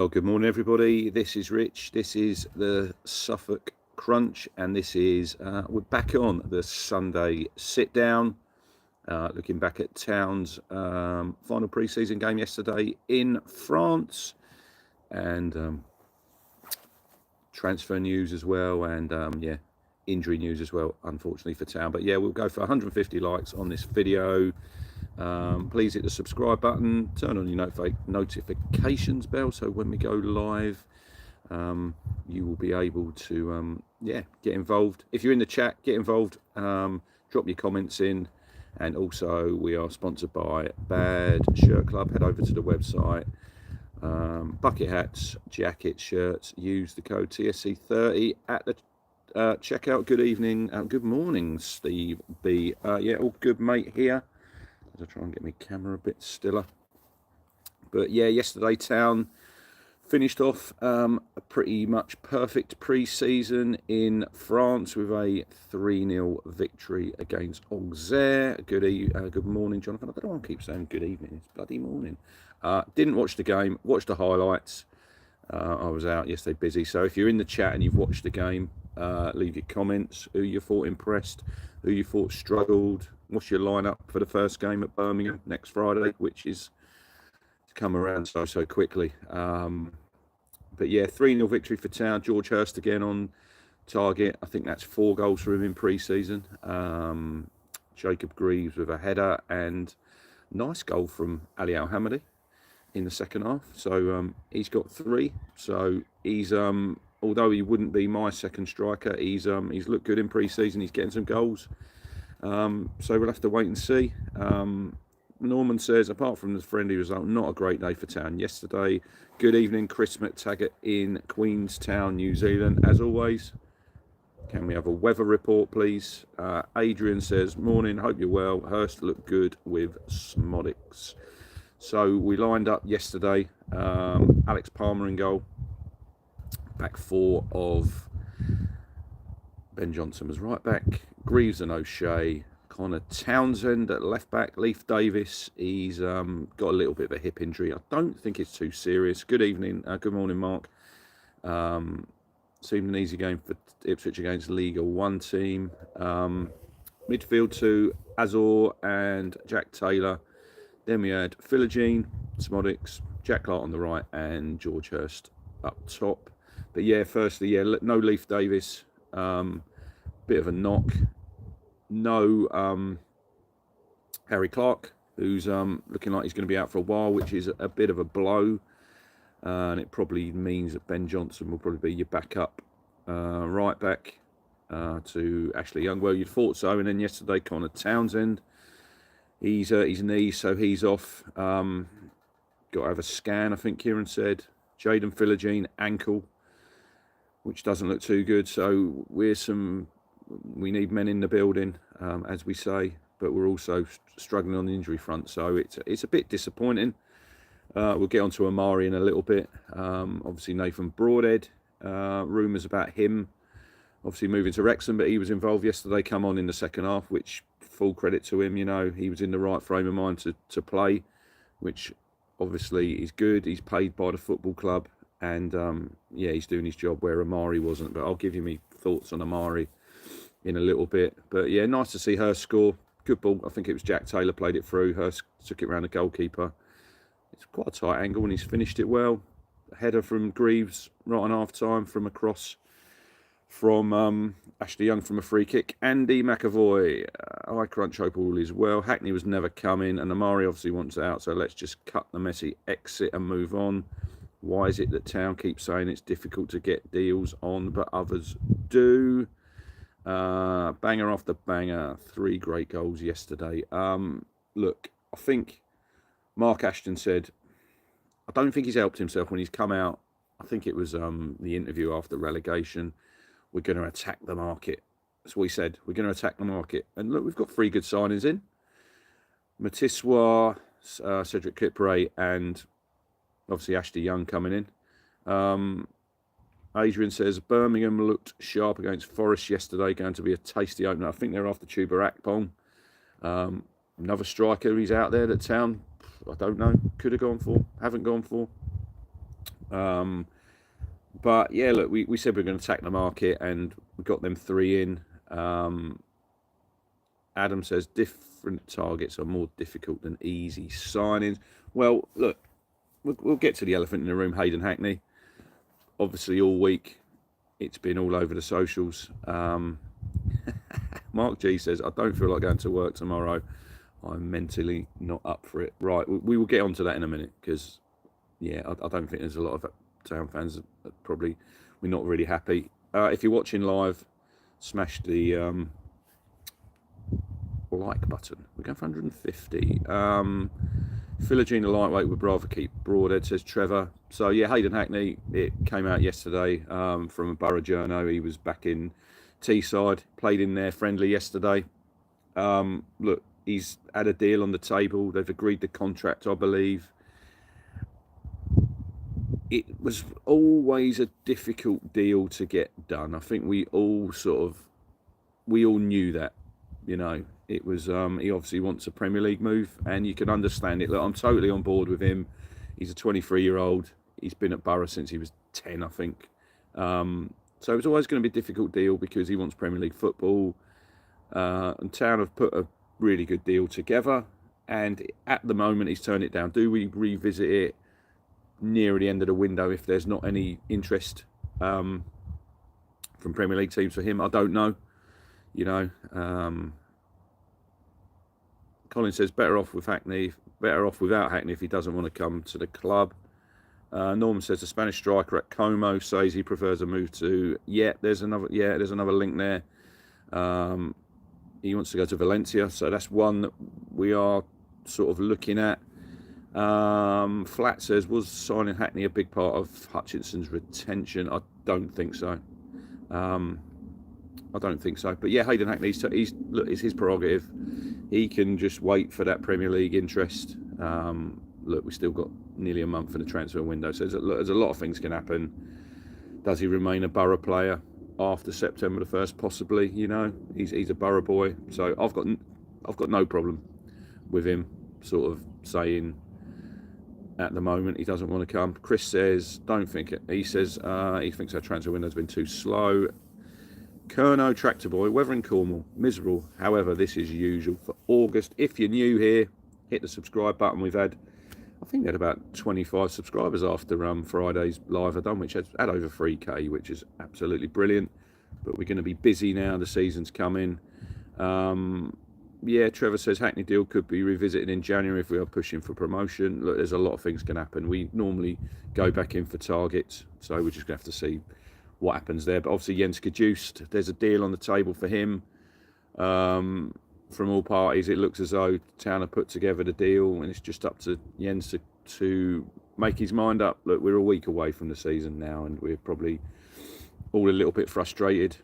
Well, good morning, everybody. This is Rich. This is the Suffolk Crunch, and this is we're back on the Sunday sit down. Looking back at Town's final pre-season game yesterday in France, and transfer news as well, and injury news as well, unfortunately for Town. But yeah, we'll go for 150 likes on this video. Please hit the subscribe button, turn on your notifications bell, so when we go live, you will be able to get involved. If you're in the chat, get involved, drop your comments in. And also, we are sponsored by Bad Shirt Club. Head over to the website. Bucket hats, jackets, shirts. Use the code TSC30 at the checkout. Good evening, good morning, Steve B. All good, mate, here. I'll try and get my camera a bit stiller. But yeah, yesterday Town finished off a pretty much perfect pre-season in France with a 3-0 victory against Auxerre. Good morning, Jonathan. I don't know why I keep saying good evening. It's bloody morning. Didn't watch the game. Watched the highlights. I was out yesterday busy. So if you're in the chat and you've watched the game, leave your comments. Who you thought impressed? Who you thought struggled? What's your lineup for the first game at Birmingham next Friday, which is to come around so quickly. But yeah, 3-0 victory for Town. George Hurst again on target. I think that's 4 goals for him in pre-season. Jacob Greaves with a header, and nice goal from Ali Al-Hamadi in the second half. So he's got 3. So he's although he wouldn't be my second striker, he's looked good in pre-season. He's getting some goals. So we'll have to wait and see. Norman says, apart from the friendly result, not a great day for Town yesterday. Good evening, Chris McTaggart in Queenstown, New Zealand. As always, can we have a weather report, please? Adrian says, morning, hope you're well. Hurst looked good with Smodics. So we lined up yesterday. Alex Palmer in goal. Back 4 of Ben Johnson was right back. Greaves and O'Shea. Connor Townsend at left back. Leif Davis, he's got a little bit of a hip injury. I don't think it's too serious. Good evening, good morning, Mark. Seemed an easy game for Ipswich against League One team. Midfield 2, Azor and Jack Taylor. Then we had Philogene, Smodics, Jack Clark on the right, and George Hurst up top. But yeah, firstly, no Leif Davis. Bit of a knock. No Harry Clark, who's looking like he's going to be out for a while, which is a bit of a blow. And it probably means that Ben Johnson will probably be your backup right back to Ashley Young. Well, you'd thought so. And then yesterday, Connor Townsend, he's his knee, so he's off. Got to have a scan, I think Kieran said. Jaden Philogene, ankle, which doesn't look too good. So we need men in the building, as we say, but we're also struggling on the injury front. So it's a bit disappointing. We'll get on to Omari in a little bit. Obviously, Nathan Broadhead, rumours about him obviously moving to Wrexham, but he was involved yesterday, come on in the second half, which full credit to him. You know, he was in the right frame of mind to play, which obviously is good. He's paid by the football club, and he's doing his job where Amari wasn't. But I'll give you my thoughts on Amari in a little bit. But yeah, nice to see her score. Good ball. I think it was Jack Taylor played it through. Hurst took it around the goalkeeper. It's quite a tight angle and he's finished it well. A header from Greaves right on half time from a cross from Ashley Young from a free kick. Andy McAvoy, I crunch, hope all is well. Hackney was never coming and Amari obviously wants out, so let's just cut the messy exit and move on. Why is it that Town keeps saying it's difficult to get deals on, but others do? Banger after banger, 3 great goals yesterday. Look, I think Mark Ashton said, I don't think he's helped himself when he's come out. I think it was the interview after relegation. We're going to attack the market. That's what he said. We're going to attack the market. And look, we've got 3 good signings in. Matiswa, Cedric Kipre, and obviously Ashley Young coming in. Adrian says, Birmingham looked sharp against Forest yesterday, going to be a tasty opener. I think they're after Chuba Akpong. Another striker he's out there that Town, I don't know, could have gone for, haven't gone for. But yeah, look, we said we were going to attack the market, and we got them 3 in. Adam says different targets are more difficult than easy signings. Well, look, we'll get to the elephant in the room, Hayden Hackney. Obviously, all week it's been all over the socials. Mark G says, I don't feel like going to work tomorrow. I'm mentally not up for it. Right, we will get onto that in a minute, because, yeah, I don't think there's a lot of Town fans that probably we're not really happy. If you're watching live, smash the like button. We're going for 150. Philogene, lightweight, would rather keep Broadhead, says Trevor. So yeah, Hayden Hackney, it came out yesterday from a Borough journo. He was back in Teesside, played in there friendly yesterday. Look, he's had a deal on the table. They've agreed the contract, I believe. It was always a difficult deal to get done. I think we all knew that, you know. It was he obviously wants a Premier League move, and you can understand it. Look, I'm totally on board with him. He's a 23-year-old. He's been at Borough since he was 10, I think. So it's always going to be a difficult deal because he wants Premier League football. And Town have put a really good deal together, and at the moment he's turned it down. Do we revisit it near the end of the window if there's not any interest from Premier League teams for him? I don't know. You know, Colin says better off without Hackney if he doesn't want to come to the club. Norman says the Spanish striker at Como says he prefers a move to. There's another link there. He wants to go to Valencia, so that's one that we are sort of looking at. Flat says, was signing Hackney a big part of Hutchinson's retention? I don't think so. But yeah, Hayden Hackney, it's his prerogative. He can just wait for that Premier League interest. Look, we've still got nearly a month for the transfer window, so there's a lot of things can happen. Does he remain a Borough player after September the 1st? Possibly. You know, he's a Borough boy, so I've got no problem with him sort of saying at the moment he doesn't want to come. Chris says, don't think it. He says he thinks our transfer window's been too slow. Kerno, Tractor Boy, weather in Cornwall, miserable. However, this is usual for August. If you're new here, hit the subscribe button. I think we had about 25 subscribers after Friday's live I done, which had over 3k, which is absolutely brilliant. But we're going to be busy now. The season's coming. Yeah, Trevor says Hackney deal could be revisited in January if we are pushing for promotion. Look, there's a lot of things can happen. We normally go back in for targets, so we're just going to have to see what happens there. But obviously Jens Kajust, there's a deal on the table for him. From all parties, it looks as though Town have put together the deal, and it's just up to Jens to make his mind up. Look, we're a week away from the season now, and we're probably all a little bit frustrated.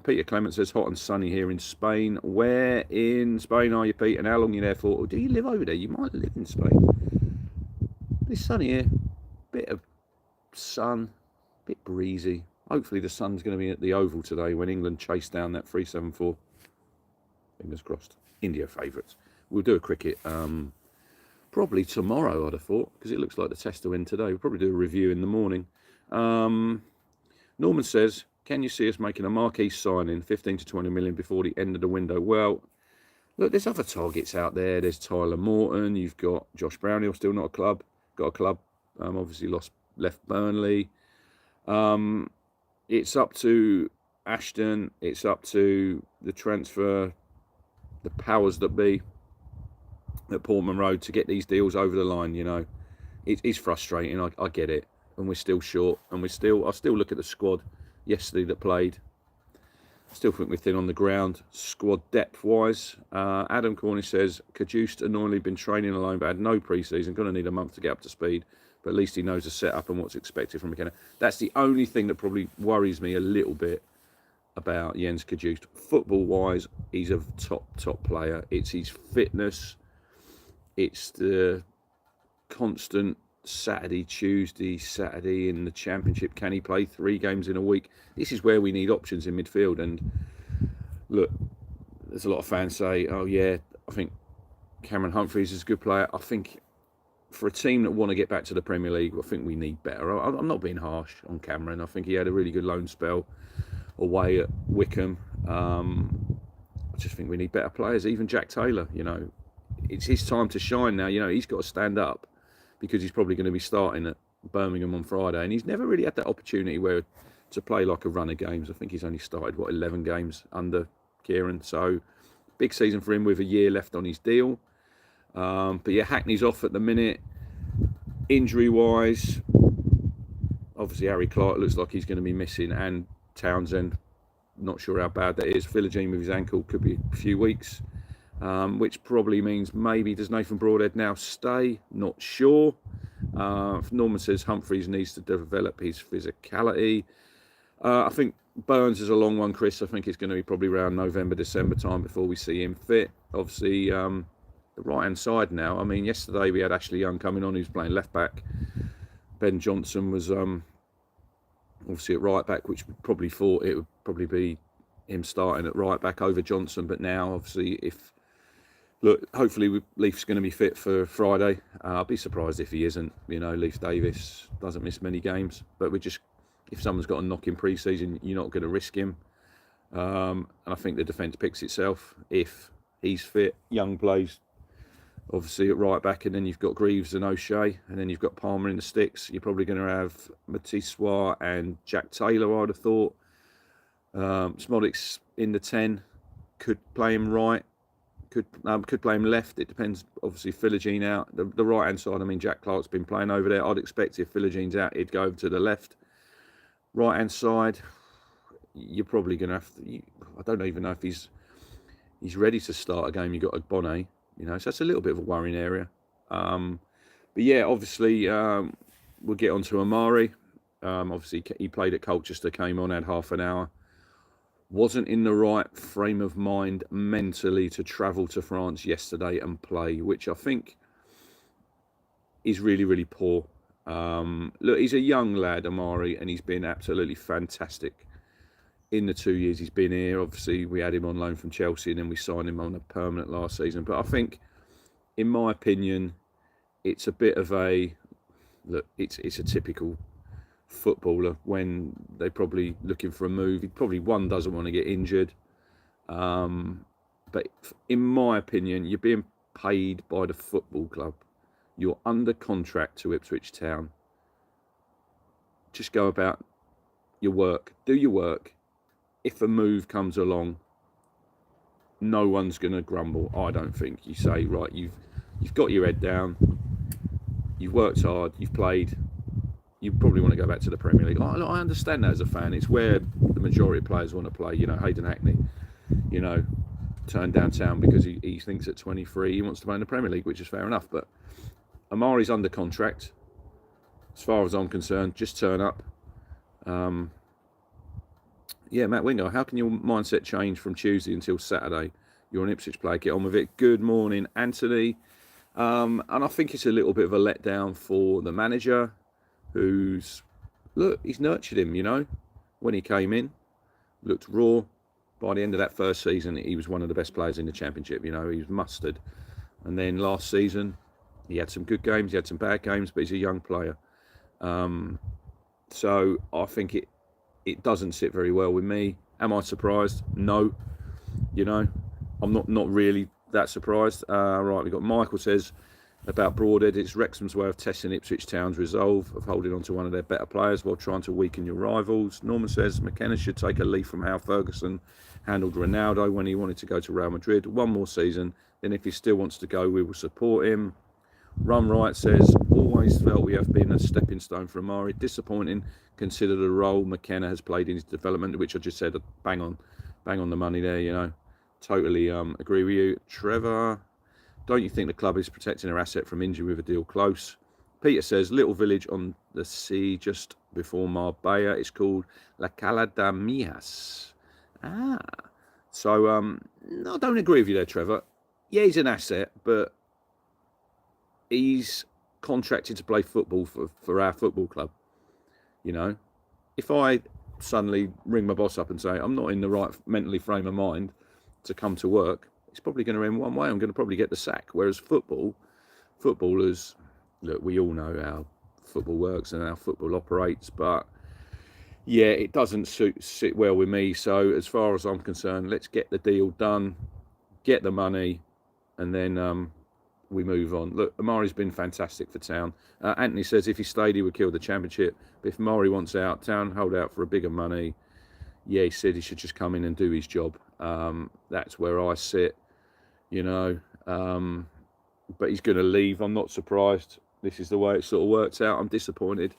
Peter Clement says, hot and sunny here in Spain. Where in Spain are you, Pete, and how long are you there for? Or do you live over there? You might live in Spain. It's sunny here. Bit of sun, bit breezy. Hopefully the sun's going to be at the Oval today when England chase down that 374. Fingers crossed. India favourites. We'll do a cricket probably tomorrow, I'd have thought, because it looks like the Test will win today. We'll probably do a review in the morning. Norman says, can you see us making a marquee signing, 15 to 20 million before the end of the window? Well, look, there's other targets out there. There's Tyler Morton. You've got Josh Brownhill, still not a club. Got a club. Obviously left Burnley. It's up to Ashton. It's up to the transfer, the powers that be at Portman Road to get these deals over the line. You know, it's frustrating. I get it, and we're still short. And I still look at the squad yesterday that played. Still think we're thin on the ground, squad depth-wise. Adam Cornish says, Kajust annoyingly been training alone but had no pre-season. Going to need a month to get up to speed. But at least he knows the setup and what's expected from McKenna. That's the only thing that probably worries me a little bit about Jens Kajust. Football-wise, he's a top player. It's his fitness. It's the constant Saturday in the Championship. Can he play 3 games in a week? This is where we need options in midfield. And look, there's a lot of fans say, oh yeah, I think Cameron Humphreys is a good player. I think for a team that want to get back to the Premier League, I think we need better. I'm not being harsh on Cameron. I think he had a really good loan spell away at Wickham. I just think we need better players. Even Jack Taylor, you know, it's his time to shine now. You know, he's got to stand up because he's probably going to be starting at Birmingham on Friday, and he's never really had that opportunity where to play like a run of games. I think he's only started 11 games under Kieran, so big season for him with a year left on his deal. But yeah, Hackney's off at the minute. Injury wise, obviously Harry Clark looks like he's going to be missing, and Townsend, not sure how bad that is. Philogene with his ankle could be a few weeks, which probably means maybe does Nathan Broadhead now stay? Not sure. Norman says Humphreys needs to develop his physicality. I think Burns is a long one, Chris. I think it's going to be probably around November, December time before we see him fit. Obviously, the right-hand side now. I mean, yesterday we had Ashley Young coming on, who's playing left-back. Ben Johnson was obviously at right-back, which we probably thought it would probably be him starting at right-back over Johnson. But now, obviously, hopefully Leif's going to be fit for Friday. I'll be surprised if he isn't. You know, Leif Davis doesn't miss many games. But if someone's got a knock in pre-season, you're not going to risk him. And I think the defence picks itself if he's fit. Young plays, obviously, at right-back. And then you've got Greaves and O'Shea. And then you've got Palmer in the sticks. You're probably going to have Matiswa and Jack Taylor, I'd have thought. Smodic's in the 10. Could play him right. Could play him left. It depends. Obviously, Philogene out. The right-hand side, I mean, Jack Clark's been playing over there. I'd expect if Philogene's out, he'd go over to the left. Right-hand side, you're probably going to have to... I don't even know if he's ready to start a game. You've got a Bonnet, you know, so that's a little bit of a worrying area. But yeah, obviously, we'll get on to Amari. Obviously, he played at Colchester, came on, had half an hour. Wasn't in the right frame of mind mentally to travel to France yesterday and play, which I think is really, really poor. Look, he's a young lad, Omari, and he's been absolutely fantastic in the 2 years he's been here. Obviously, we had him on loan from Chelsea and then we signed him on a permanent last season. But I think, in my opinion, it's a bit of a... Look, it's a typical footballer when they're probably looking for a move. He probably, one, doesn't want to get injured. But in my opinion, you're being paid by the football club. You're under contract to Ipswich Town. Just go about your work. Do your work. If a move comes along, no one's going to grumble, I don't think. You say, right, you've got your head down. You've worked hard. You've played. You probably want to go back to the Premier League. I understand that as a fan. It's where the majority of players want to play. You know, Hayden Hackney, you know, turned downtown because he thinks at 23 he wants to play in the Premier League, which is fair enough. But Amari's under contract. As far as I'm concerned, just turn up. Yeah, Matt Winger, how can your mindset change from Tuesday until Saturday? You're an Ipswich player. Get on with it. Good morning, Anthony. And I think it's a little bit of a letdown for the manager, who's, look, he's nurtured him, you know. When he came in, looked raw. By the end of that first season, he was one of the best players in the Championship, you know. He was mustard. And then last season, he had some good games, he had some bad games, but he's a young player. So I think it doesn't sit very well with me. Am I surprised? No. You know, I'm not really that surprised. Right, we've got Michael says about Broadhead, it's Wrexham's way of testing Ipswich Town's resolve of holding on to one of their better players while trying to weaken your rivals. Norman says McKenna should take a leaf from how Ferguson handled Ronaldo when he wanted to go to Real Madrid. One more season, then if he still wants to go, we will support him. Run Right says, always felt we have been a stepping stone for Amari. Disappointing, consider the role McKenna has played in his development, which I just said, bang on the money there, you know. Totally agree with you. Trevor, don't you think the club is protecting their asset from injury with a deal close? Peter says, little village on the sea just before Marbella. It's called La Cala de Mias. So, no, I don't agree with you there, Trevor. Yeah, he's an asset, but he's contracted to play football for our football club. You know, if I suddenly ring my boss up and say, I'm not in the right mentally frame of mind to come to work, it's probably going to end one way. I'm going to probably get the sack. Whereas footballers, look, we all know how football works and how football operates, but yeah, it doesn't sit well with me. So as far as I'm concerned, let's get the deal done, get the money, and then we move on. Look, Omari's been fantastic for Town. Anthony says if he stayed, he would kill the championship. But if Omari wants out, Town hold out for a bigger money. Yeah, he said he should just come in and do his job. That's where I sit, you know. But he's going to leave. I'm not surprised. This is the way it sort of works out. I'm disappointed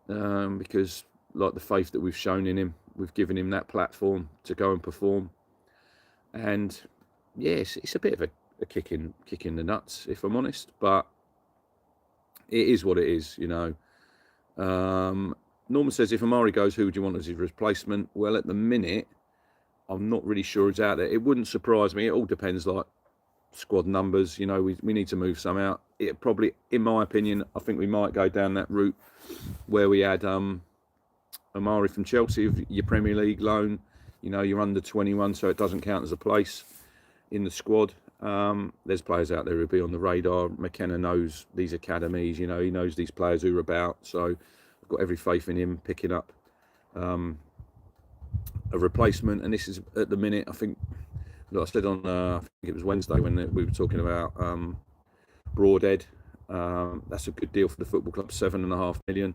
because, like, the faith that we've shown in him, we've given him that platform to go and perform. And yes, it's a bit of a kick in the nuts, if I'm honest. But it is what it is, you know. Norman says, if Amari goes, who would you want as his replacement? Well, at the minute, I'm not really sure it's out there. It wouldn't surprise me. It all depends, like, squad numbers. You know, we need to move some out. It probably, in my opinion, I think we might go down that route where we had Amari from Chelsea, your Premier League loan. You know, you're under 21, so it doesn't count as a place in the squad. There's players out there who'll be on the radar. McKenna knows these academies, you know, he knows these players who are about. So I've got every faith in him picking up a replacement. And this is, at the minute, I think, look, I said on, I think it was Wednesday when we were talking about Broadhead. That's a good deal for the football club, $7.5 million.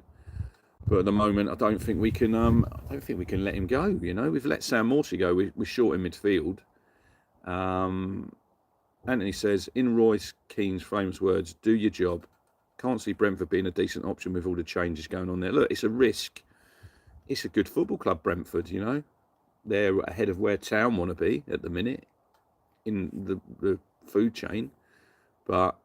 But at the moment, I don't think we can let him go. You know, we've let Sam Morsey go. We're short in midfield. Anthony says, in Royce Keane's famous words, do your job. Can't see Brentford being a decent option with all the changes going on there. Look, it's a risk. It's a good football club, Brentford, you know. They're ahead of where Town want to be at the minute in the food chain. But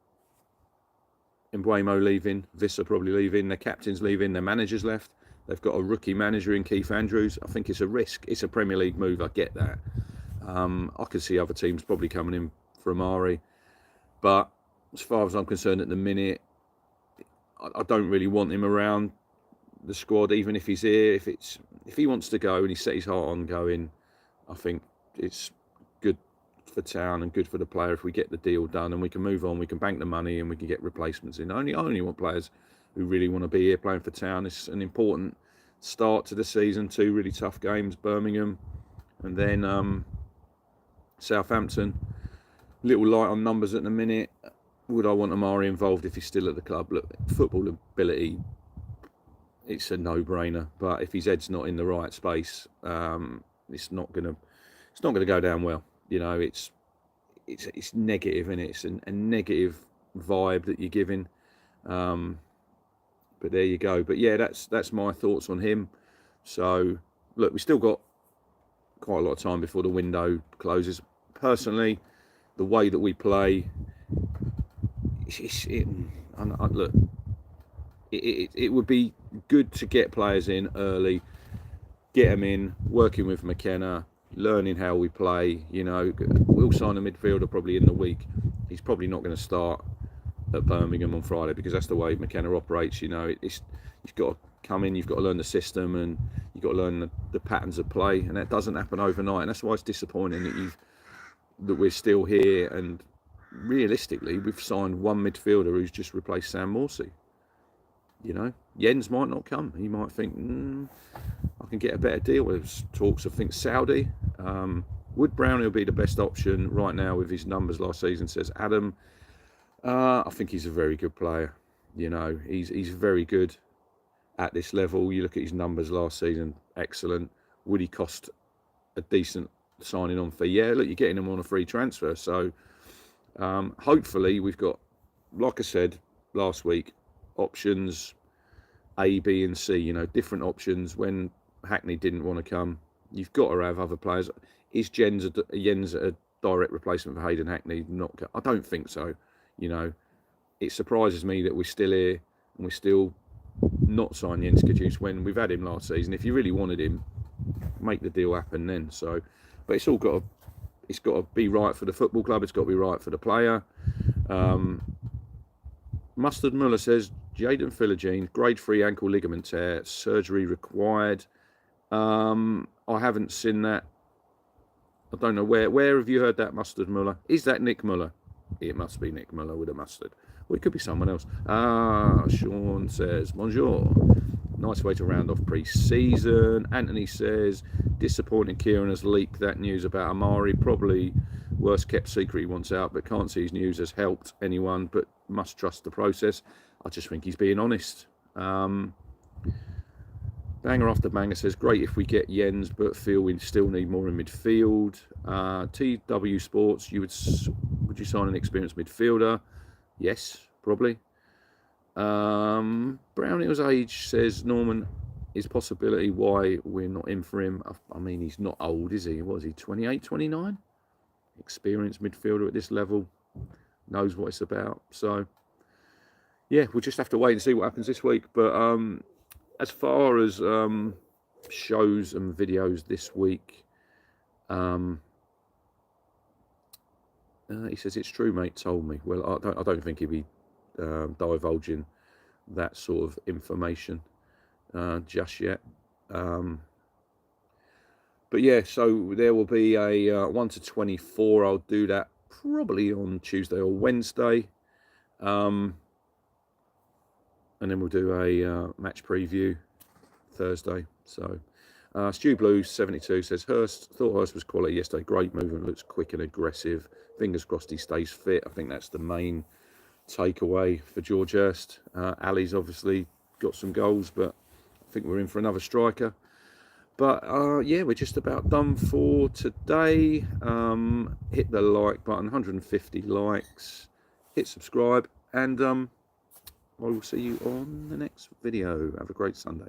Mbuemo leaving, Visser probably leaving, their captain's leaving, their manager's left. They've got a rookie manager in Keith Andrews. I think it's a risk. It's a Premier League move, I get that. I could see other teams probably coming in for Omari. But as far as I'm concerned at the minute, I don't really want him around the squad, even if he's here. If he wants to go and he set his heart on going, I think it's good for Town and good for the player if we get the deal done and we can move on, we can bank the money and we can get replacements in. I only want players who really want to be here playing for Town. It's an important start to the season, 2 really tough games, Birmingham and then Southampton. Little light on numbers at the minute. Would I want Omari involved if he's still at the club? Look, football ability, it's a no-brainer. But if his head's not in the right space, it's not gonna go down well. You know, it's negative, and it's a negative vibe that you're giving. But there you go. But yeah, that's my thoughts on him. So look, we still got quite a lot of time before the window closes. Personally, the way that we play, look, it would be good to get players in early, get them in, working with McKenna, learning how we play. You know, we'll sign a midfielder probably in the week. He's probably not going to start at Birmingham on Friday because that's the way McKenna operates. You know, you've got to come in, you've got to learn the system, and you've got to learn the patterns of play, and that doesn't happen overnight. And that's why it's disappointing that we're still here. And realistically, we've signed one midfielder who's just replaced Sam Morsey. You know, Jens might not come. He might think, I can get a better deal. There's talks of, think, Saudi. Wood Brown will be the best option right now with his numbers last season, says Adam. I think he's a very good player. You know, he's very good at this level. You look at his numbers last season, excellent. Would he cost a decent signing on fee? Yeah, look, you're getting him on a free transfer. So hopefully we've got, like I said last week, options A, B and C, you know, different options. When Hackney didn't want to come, you've got to have other players. Is Jens a direct replacement for Hayden Hackney? I don't think so. You know, it surprises me that we're still here and we're still not signing Jens Kajus when we've had him last season. If you really wanted him, make the deal happen then. So, but it's got to be right for the football club. It's got to be right for the player. Mustard Muller says, Jaden Philogene, grade 3 ankle ligament tear, surgery required. I haven't seen that. I don't know where have you heard that, Mustard Muller? Is that Nick Muller? It must be Nick Muller with a mustard. Well, it could be someone else. Sean says, bonjour. Nice way to round off pre-season. Anthony says, disappointing Kieran has leaked that news about Amari. Probably worst kept secret he wants out, but can't see his news has helped anyone, but must trust the process. I just think he's being honest. Banger after banger says, great if we get Jens, but feel we still need more in midfield. TW Sports, would you sign an experienced midfielder? Yes, probably. Brown Hills Age says, Norman, is possibility why we're not in for him. I mean, he's not old, is he? What is he, 28, 29? Experienced midfielder at this level, knows what it's about. So, yeah, we'll just have to wait and see what happens this week. But as far as shows and videos this week, he says, it's true, mate, told me. Well, I don't think he'd be divulging that sort of information just yet. But yeah, so there will be a 1 to 24. I'll do that probably on Tuesday or Wednesday. And then we'll do a match preview Thursday. So Stu Blue 72 says, thought Hurst was quality yesterday. Great movement, looks quick and aggressive. Fingers crossed he stays fit. I think that's the main takeaway for George Hurst. Ali's obviously got some goals, but I think we're in for another striker. But yeah, we're just about done for today. Hit the like button, 150 likes. Hit subscribe, and I will see you on the next video. Have a great Sunday.